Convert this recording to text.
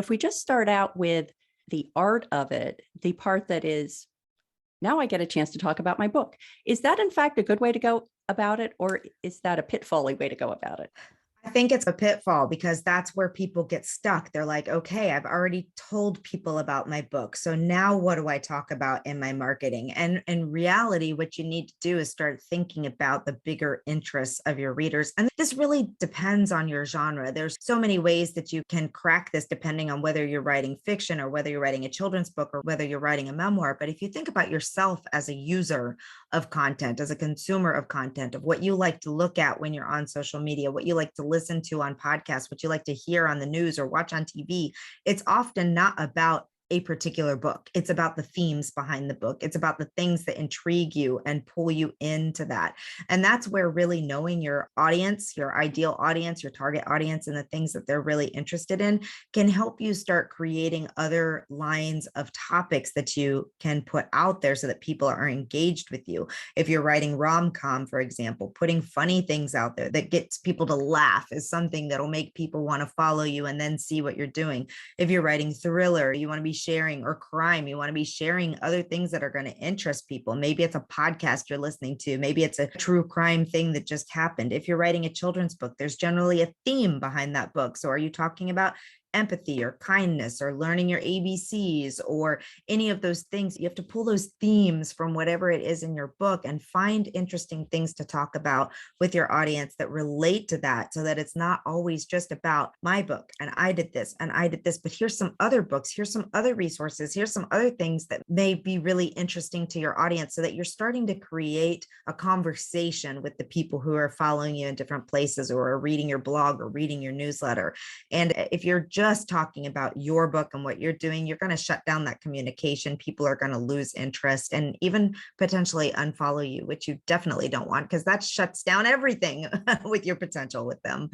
If we just start out with the art of it, the part that is, now I get a chance to talk about my book. Is that in fact a good way to go about it, or is that a pitfally way to go about it? I think it's a pitfall because that's where people get stuck. They're like, okay, I've already told people about my book. So now what do I talk about in my marketing? And in reality, what you need to do is start thinking about the bigger interests of your readers. And this really depends on your genre. There's so many ways that you can crack this depending on whether you're writing fiction or whether you're writing a children's book or whether you're writing a memoir. But if you think about yourself as a user of content, as a consumer of content, of what you like to look at when you're on social media, what you like to listen to on podcasts, what you like to hear on the news or watch on TV, it's often not about a particular book. It's about the themes behind the book. It's about the things that intrigue you and pull you into that. And that's where really knowing your audience, your ideal audience, your target audience, and the things that they're really interested in can help you start creating other lines of topics that you can put out there so that people are engaged with you. If you're writing rom-com, for example, putting funny things out there that gets people to laugh is something that'll make people want to follow you and then see what you're doing. If you're writing thriller, you want to be sharing, or crime, you want to be sharing other things that are going to interest people. Maybe it's a podcast you're listening to. Maybe it's a true crime thing that just happened. If you're writing a children's book, there's generally a theme behind that book. So are you talking about empathy or kindness or learning your ABCs or any of those things? You have to pull those themes from whatever it is in your book and find interesting things to talk about with your audience that relate to that, so that it's not always just about my book and I did this and I did this, but here's some other books, here's some other resources, here's some other things that may be really interesting to your audience, so that you're starting to create a conversation with the people who are following you in different places or are reading your blog or reading your newsletter. And if you're just talking about your book and what you're doing, you're going to shut down that communication. People are going to lose interest and even potentially unfollow you, which you definitely don't want, because that shuts down everything with your potential with them.